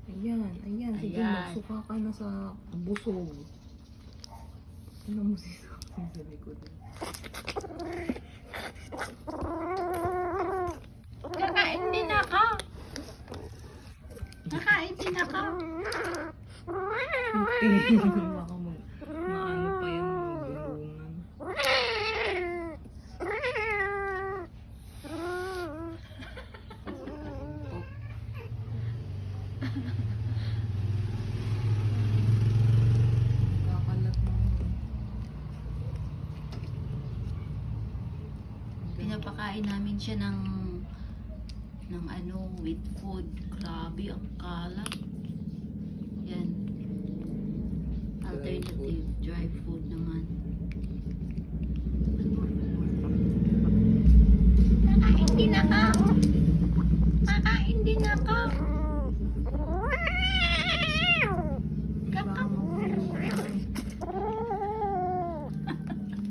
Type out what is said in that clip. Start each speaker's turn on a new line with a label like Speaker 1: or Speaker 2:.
Speaker 1: Ayan, ayan. Sige,
Speaker 2: Ayan.
Speaker 1: magsuka ka na sa busog. Ano mo sa likod?
Speaker 2: Kakain din ako. Kakain din ako.
Speaker 1: Baka maano pa yan, magbulungan. Kakalat mo.
Speaker 2: Pinapakain namin siya ng ano, with food. Grabe, ang kalat. Yan. Alternative dry food naman.